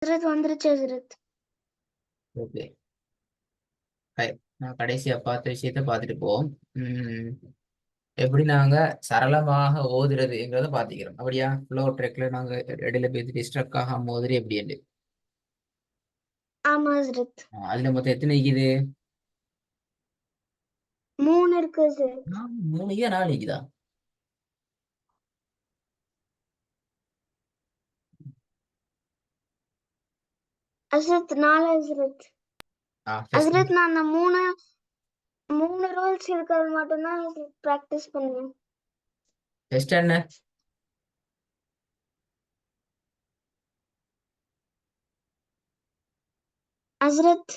ஹஸ்ரத் வந்துருச்சு ஹஸ்ரத். ஓகே, நான் கடைசியா பார்த்த விஷயத்த பார்த்துட்டு போவோம். எப்படி நாங்க சரளமாக ஓதுறதுங்கிறத பாத்துக்கிறோம். அப்படியா? ஃப்ளோ ட்ரெக்ல நாங்க இடையில பேசிட்டு ஸ்ட்ரக் ஆகாம ஓதுறது எப்படி? ஆமா ஹஸ்ரத். அதுல மொத்தம் எத்தனை இருக்குது? 3 இருக்கு ஹஸ்ரத். 3 4 இருக்குதா? ஹஸ்ரத் 4 ஹஸ்ரத். ஹஸ்ரத் நான் அந்த 3 ரூல்ஸ் இருக்கிறது மட்டும்தான் பிராக்டிஸ் பண்ணுவேன். டெஸ்ட் என்ன? ஹஸ்ரத்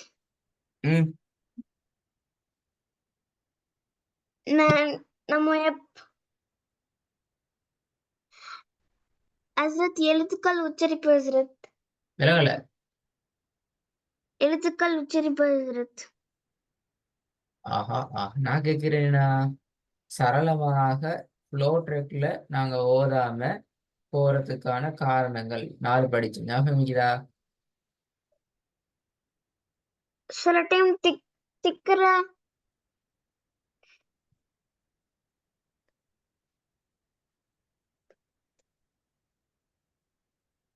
நம்ம ஹஸ்ரத் எழுத்துக்கள் உச்சரிப்பு ஹஸ்ரத். விலகல. எழுத்துக்கள் உச்சரிப்பு ஹஸ்ரத். ஆஹா நான் கேட்கிறேன்னா, சரளமாக ஃப்ளோ ட்ரெக்ல நாங்க ஓதாம போறதுக்கான காரணங்கள் 4 படிச்சு ஞாபகம் இருக்குதா? சில டைம் திக்கிற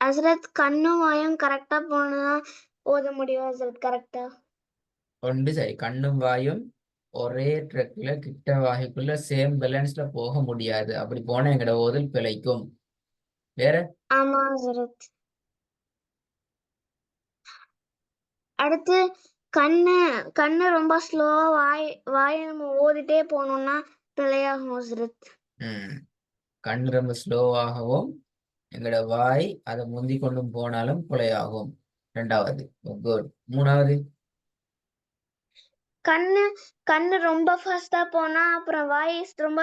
ஹஸ்ரத் கண்ணும் வாயும் கரெக்டா போனா ஓத முடியும் ஹஸ்ரத். கரெக்டா ஒன்று சரி, கண்ணும் வாயும் ஒரே ட்ரெக்ல கிட்ட வாய்க்குள்ள சேம் பேலன்ஸ்ல போக முடியாது. அப்படி போனா எங்கட ஓதல் பிழைக்கும். வேற? ஆமா ஹஸ்ரத். அடுத்து கண்ணு ரொம்ப ஸ்லோவா வாய நம்ம ஓதிட்டே போனோம்னா பிழையாகும் ஹஸ்ரத். கண் ரொம்ப ஸ்லோவாகவும் எங்கட வாய் அதை முந்தி கொண்டும் போனாலும் பிழையாகும். 2வது. குட். 3வது? கண்ணு ரொம்ப ஃபாஸ்டா போனா அப்புறம் வாய் ரொம்ப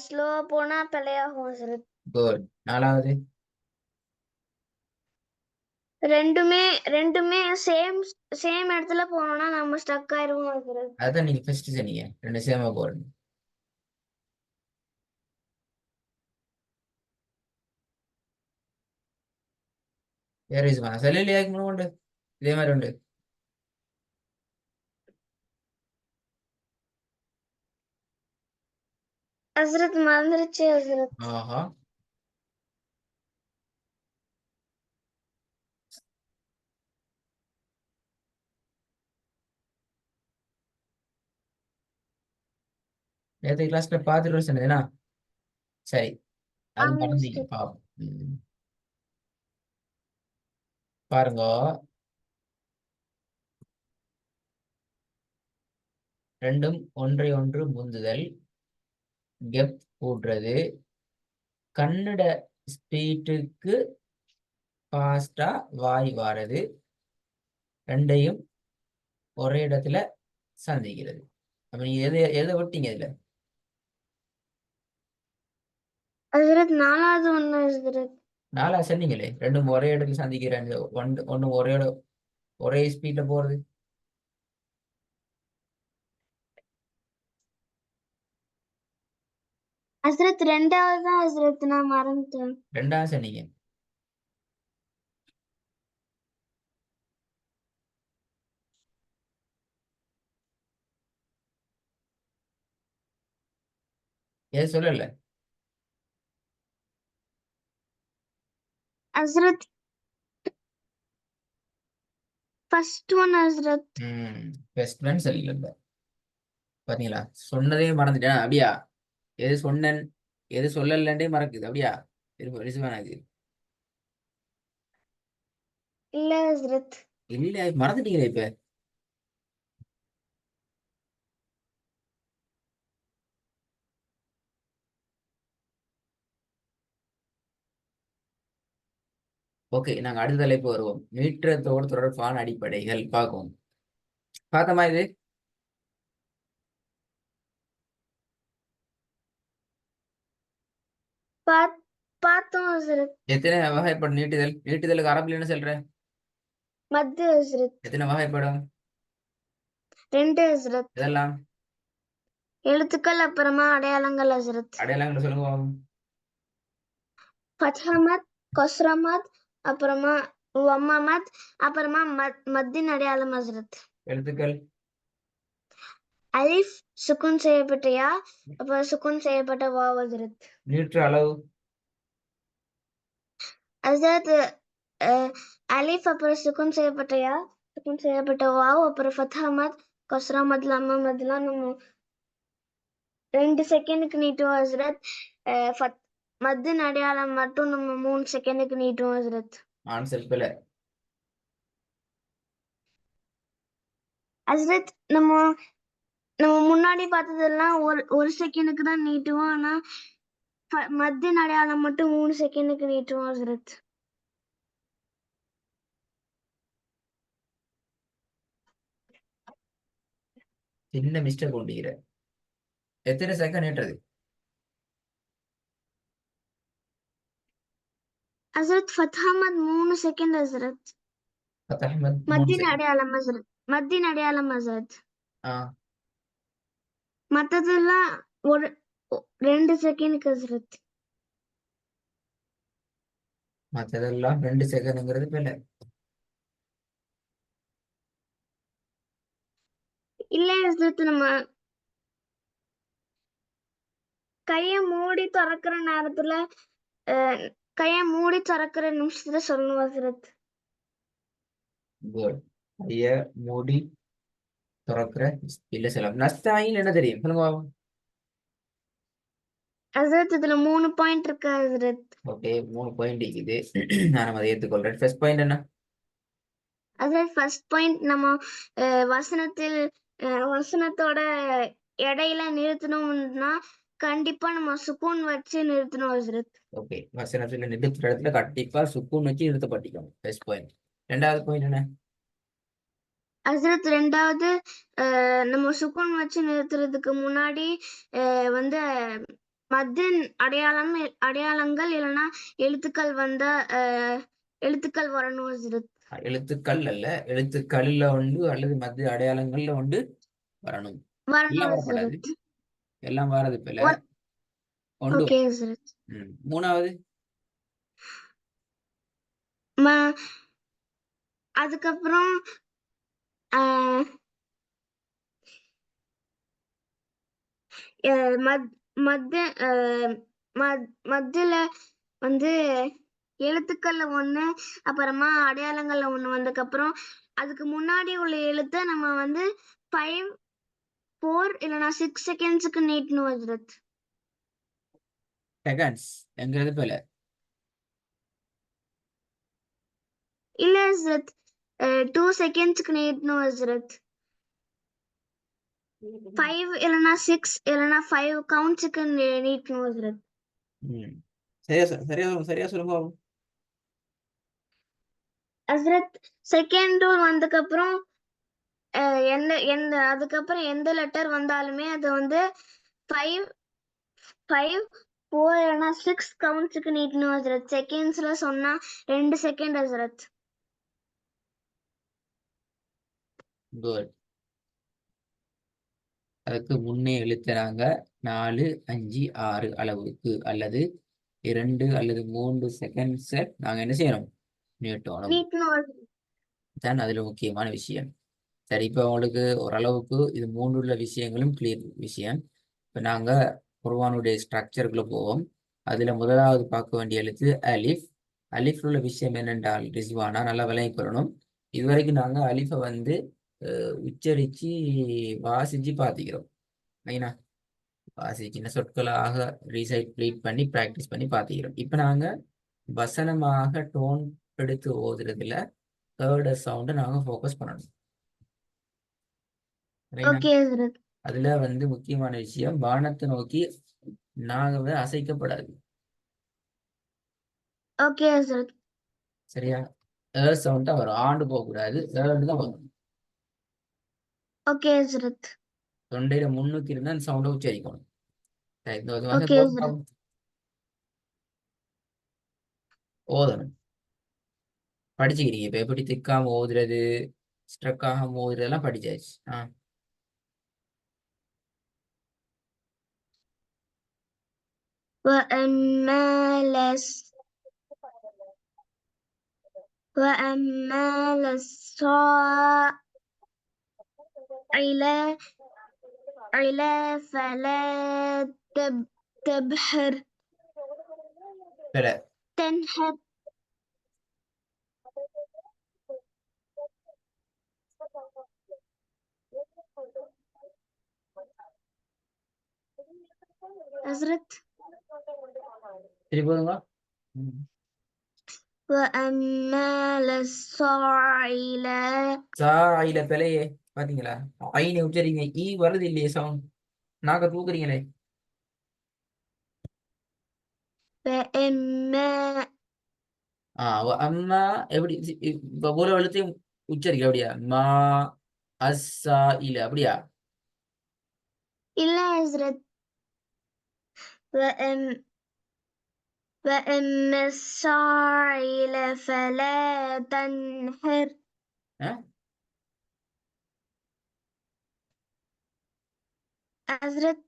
ஸ்லோவா போனா பிழையாகும் ஹஸ்ரத். குட். 4வது? ரெண்டுமே சேம் இடத்துல போனோம்னா நம்ம ஸ்டக் ஆயிருவோம் ஹஸ்ரத். அதான் நீங்க ஃபர்ஸ்ட் சொன்னீங்க 2 சேமா போறேன். வேற விஷயமா செல்லியாக்கு உண்டு இதே மாதிரி உண்டு. ஹஸ்ரத் மறந்துருச்சு ஹஸ்ரத். ஆஹா, நேற்று கிளாஸ்ல பார்த்துட்டு சொன்னதுனா சரி, அது மறந்தீங்க பாவம். பாருங்க, ரெண்டும் ஒன்றை ஒன்று முந்துதல், கெப் கூட்டுறது, கன்னட ஸ்பீட்டுக்கு ஃபாஸ்டா வாய் வாரது, ரெண்டையும் ஒரே இடத்துல சந்திக்கிறது. அப்ப நீங்க எதை விட்டீங்க இதுல? ஹஸ்ரத் 4வது ஒண்ணு ஹஸ்ரத். 4 சொன்னீங்களே, ரெண்டும் ஒரே இடத்துல சந்திக்கிறேன். ஒன்னு ஒரே ஸ்பீட்ல போறது. ஹஸ்ரத் 2வது தான் ஹஸ்ரத், நான் மறந்துட்டேன். 2 சொன்னீங்க. எது சொல்லல? Hazrat first one Hazrat. Best friend சொல்லல. பாத்தீங்களா, சொன்னதே மறந்துட்டேன். அப்படியா? எது சொன்னேன் எது சொல்லலன்றே மறக்குது. அப்படியா? ரிசுவானாக்கு இல்ல ஹஸ்ரத். இல்ல, மறந்துட்டீங்களே இப்ப. ஓகே, நாங்க அடுத்த தலைப்பு வருவோம். மீட்டரத்தோடு தொடர்பான அடிப்படைகள் பார்ப்போம். பார்த்தமா இது? பார்த்தோம் ஹஸ்ரத். எத்தனை வகைப்படும் நீட்டுதலுக்கு அரபில் என்ன சொல்ற? மத்து ஹஸ்ரத். எத்தனை வகைப்படும்? 2 ஹஸ்ரத். இதெல்லாம் எழுத்துக்கள் அப்புறமா அடையாளங்கள் ஹஸ்ரத். அடையாளங்கள் சொல்லுங்க. ஃபத்ஹா மத், கஸ்ரா மத், அப்புறமா வம்மமத் அப்புறமா மத்தின் அடையாளம் ஹசரத். எழுத்துக்கள் அலிஃப் சுக்குன் செய்யப்பட்ட யா, அப்புறம் சுக்குன் செய்யப்பட்ட வாவ் ஹசரத். நீற்று அளவு ஹசரத் அலிஃப் அப்புறம் சுக்குன் செய்யப்பட்ட யா, சுக்குன் செய்யப்பட்ட வாவ், அப்புறம் ஃபத்ஹா மத், கஸ்ரா மத், லம்மா மத்லாம் நம்ம 2 செகண்டுக்கு நீட்டுவோம் ஹசரத். மத்தின் அடையாளம் மட்டும் நம்ம 3 செகண்டுக்கு நீட்டுவோம் ஹசரத். ஆன்சர் பிழை. ஹசரத் நம்ம முன்னாடி பார்த்ததெல்லாம் ஒரு செகண்டுக்கு தான் நீட்டுவோம். ஆனா மத்தின் அடையாளம் மட்டும் 3 செகண்டுக்கு நீட்டுவோம் ஹசரத். சின்ன மிஸ்டேக் கொண்டுகிற எத்தனை செகண்ட் நீட்டுறது? ஹசரத் ஃபத்ஹா மத் 3 செகண்ட் ஹசரத். அஹமத் 3 மத்தின் செகண்ட். அடையாளம் ஹசரத். மத்தின் அடையாளம் ஹசரத். ஆ மத்ததெல்லாம் ஒரு 2 செகண்டுக்கு ஹசரத். மற்றதெல்லாம் 2 செகண்ட்ங்கிறது பிழை. இல்ல ஹசரத், நம்ம கைய மூடி திறக்கிற நேரத்துல கைய மூடி திறக்கிற நிமிஷத்துல சொல்லணும் ஹசரத். குட். ஐய மூடி திறக்கிற இல்ல செலவு நஸ்தாயின் என்ன தெரியும் சொல்லுங்க பாப்போம். ஹசரத் இதுல 3 பாயிண்ட் இருக்கு ஹசரத். ஓகே 3 பாயிண்ட் இருக்குது. நான் அதை ஏற்றுக்கொள்றேன். ஃபர்ஸ்ட் பாயிண்ட் என்ன? ஹசரத் ஃபர்ஸ்ட் பாயிண்ட் நம்ம வசனத்தோட இடையில நிறுத்தணும்னா கண்டிப்பா நம்ம சுக்கூன் வச்சு நிறுத்தணும் ஹசரத். ஓகே வசனத்துல நிறுத்துற இடத்துல கண்டிப்பா சுக்கூன் வச்சு நிறுத்தப்பட்டிக்கணும். First point. ரெண்டாவது பாயிண்ட் என்ன? ஹசரத் ரெண்டாவது நம்ம சுக்கூன் வச்சு நிறுத்துறதுக்கு முன்னாடி வந்து மத்தின் அடையாளங்கள் இல்லைன்னா எழுத்துக்கள் எழுத்துக்கள் வரணும் ஹசரத். எழுத்துக்கள் அல்ல, எழுத்துக்கள்ல உண்டு அல்லது மத்திய அடையாளங்கள்ல உண்டு வரணும். எல்லாம் வரப்படாது, ஹசரத். எல்லாம் வரது பிள்ளை ஒன்று. ஓகே ஹசரத். மூணாவது அதுக்கப்புறம் மத்தில வந்து எழுத்துக்கள்ல ஒண்ணு அப்புறமா அடையாளங்கள்ல ஒண்ணு வந்ததுக்கு அப்புறம் அதுக்கு முன்னாடி உள்ள எழுத்தை நம்ம வந்து 5 4 இல்லைன்னா 6 செகண்ட்ஸுக்கு நீட்டணும் ஹசரத். செகண்ட்ஸ் எங்கிறது பிள்ளை. இல்ல ஹசரத் 2 செகண்ட்ஸ்க்கு நீட்டணும் ஹசரத். 5 இல்லைன்னா 6 இல்லைன்னா 5 கவுண்ட்ஸுக்கு நீட்டணும் ஹசரத். சரியா சரியா சரியா சொல்லுங்க பாப்போம். ஹசரத் செகண்ட் ரூல் வந்ததுக்கு அப்புறம் அதுக்கப்புறம் எந்த லெட்டர் வந்தாலுமே அது வந்து 5 4 இல்லைன்னா 6 கவுண்ட்ஸுக்கு நீட்டணும் ஹசரத். செகண்ட்ஸ்ல சொன்னா 2 செகண்ட் ஹசரத். குட். அதுக்கு முன்னே எழுத்துறாங்க 4 5 6 அளவுக்கு அல்லது 2 அல்லது 3 செகண்ட்ஸ் நாங்க என்ன செய்யணும்? நீட்டணும். தான் அதுல முக்கியமான விஷயம். சரி, இப்போ உங்களுக்கு ஓரளவுக்கு இது மூன்றுள்ள விஷயங்களும் கிளியர் விஷயம். இப்போ நாங்கள் குர்ஆனுடைய ஸ்ட்ரக்சருக்குள்ள போவோம். அதில் முதலாவது பார்க்க வேண்டிய எழுத்து அலிஃப். அலிஃப் உள்ள விஷயம் என்னென்றால் ரிஸ்வானா நல்லா விளங்கி கொள்ளணும். இதுவரைக்கும் நாங்கள் அலிஃபை வந்து உச்சரித்து வாசித்து பார்த்துக்கிறோம். மைனா சின்ன சொற்களாக ரீசைட் பண்ணி ப்ராக்டிஸ் பண்ணி பார்த்துக்கிறோம். இப்போ நாங்கள் வசனமாக டோன் எடுத்து ஓதுறதுல தேர்ட் சவுண்டை நாங்கள் ஃபோக்கஸ் பண்ணணும். ஓகே ஹசரத். அதுல வந்து முக்கியமான விஷயம் வானத்தை நோக்கி நாகவே அசைக்கப்படாது. ஓகே ஹசரத். சரியா? சவுண்ட் தான் வரும், ஆண்டு போகக்கூடாது, தான் வரும். ஓகே ஹசரத். தொண்டையில முன்னுக்கு இருந்தா அந்த சவுண்டை உச்சரிக்கணும். ஓகே ஹசரத். ஓதணும். படிச்சுக்கிறீங்க இப்ப எப்படி திக்காம ஓதுறது, ஸ்ட்ரக் ஆகாம ஓதுறதெல்லாம் படிச்சாச்சு. وأما للسائل فلا تبحر பிழை. تنحر أزرت சரி போதுங்க. ம். وأما للسائل சாயில பிழையே பாத்தீங்களா? ஐனை உச்சரிங்க, ஈ வருது இல்லையே சவுண்ட், நாக்க தூக்குறீங்களே. فإما அம்மா எப்படி இப்ப ஒரு எழுத்தையும் உச்சரிக்க அப்படியா? மா அஸ்ஸா இல்ல அப்படியா? إلا أزرت وأما السائل فلا تنحر அஹ்? أزرت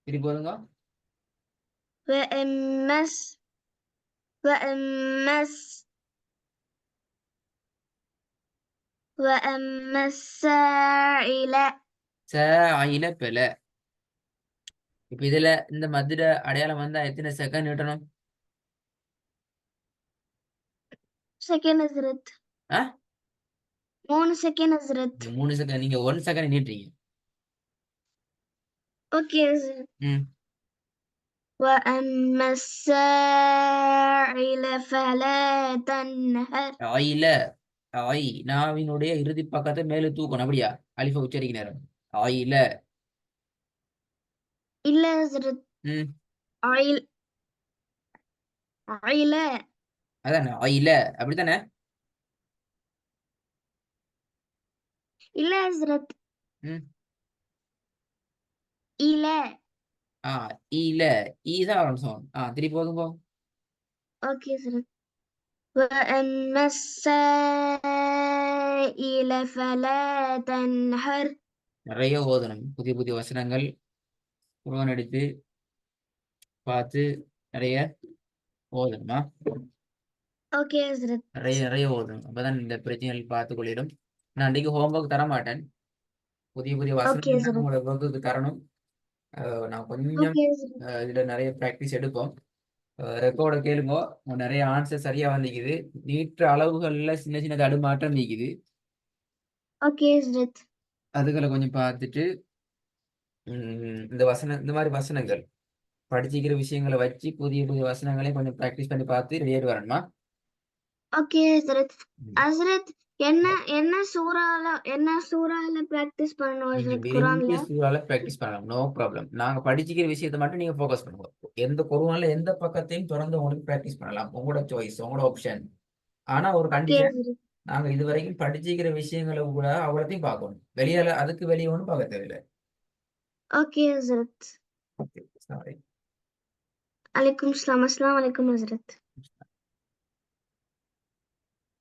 சரி போதுங்க. وأما وأما وأما السائل சாயில பிழை. இப்ப இதுல இந்த மதுர அடையாளம் வந்தா எத்தனை செகண்ட் நீட்டணும்? செகண்ட் أزرت ஆ 3 செகண்ட் أزرت 3 செகண்ட், நீங்க 1 செகண்ட் நீட்டுறீங்க. ஓகே أزرت ம். وأما السائل فلا تنهر ஆயில ஆய் நாவினுடைய இறுதி பக்கத்தை மேலே தூக்கணும் அப்படியா? அலிஃப உச்சரிக்க நேரம். ஆயில. إلا أزرت ம். عيل عيلة அதானே ஆயில, அப்படித்தானே? إلا أزرت ம். إلى ஆ ஈல, ஈதான் வரணும் சவுண்ட். திருப்பி போதும் போ. أوكي أزرت وأما السائل فلا تنهر நிறைய ஓதணும், புதிய புதிய வசனங்கள் குர்ஆன் எடுத்து பார்த்து நிறைய ஓதணுமா? أوكي أزرت நிறைய நிறைய ஓதணும், அப்பதான் இந்த பிரச்சனைகள் பார்த்து கொள்ளிடும். நான் அன்றைக்கு ஹோம்ஒர்க் தர மாட்டேன், புதிய புதிய أوكي வசனங்கள் தான் أزرت உங்களோட ஒர்க்குக்கு தரணும். நான் கொஞ்சம் أوكي أزرت இதுல நிறைய ப்ராக்டிஸ் எடுப்போம். ரெக்கார்டை கேளுங்க, நிறைய ஆன்சர் சரியா வந்திக்குது. நீற்ற அளவுகள்ல சின்ன சின்ன தடுமாற்றம் நீக்குது, أوكي أزرت அதுகளை கொஞ்சம் பார்த்துட்டு இந்த இந்த மாதிரி வசனங்கள் படிச்சுக்கிற விஷயங்களை வச்சு புதிய புதிய வசனங்களையும் கொஞ்சம் ப்ராக்டிஸ் பண்ணி பார்த்து ரெடியாகிட்டு வரணுமா? ஓகே ஹஸ்ரத். ம். ஹஸ்ரத் என்ன என்ன சூறால பிராக்டிஸ் பண்ணணும் நீங்க ஹஸ்ரத் குர்ஆன்ல? விரும்பிய சூறால ப்ராக்டிஸ் பண்ணலாம், நோ ப்ராப்ளம். நாங்க படிச்சுக்கிற விஷயத்தை மட்டும் நீங்க ஃபோக்கஸ் பண்ணுங்க. எந்த குர்ஆன்ல எந்த பக்கத்தையும் தொடர்ந்து உங்களுக்கு ப்ராக்டிஸ் பண்ணலாம், உங்களோட சாய்ஸ், உங்களோட ஆப்ஷன். ஆனா ஒரு ஓகே கண்டிஷன், ஹஸ்ரத். நாங்க இது வரைக்கும் படிச்சுக்கிற விஷயங்களை கூட அவ்வளோத்தையும் பார்க்கணும், வெளியால அதுக்கு வெளியே ஒன்றும் பார்க்க தேவையில்லை. ஓகே ஹஸ்ரத். Okay, sorry. அலைக்கும் ஸலாம். அஸ்ஸலாமு அலைக்கும் ஹஸ்ரத்.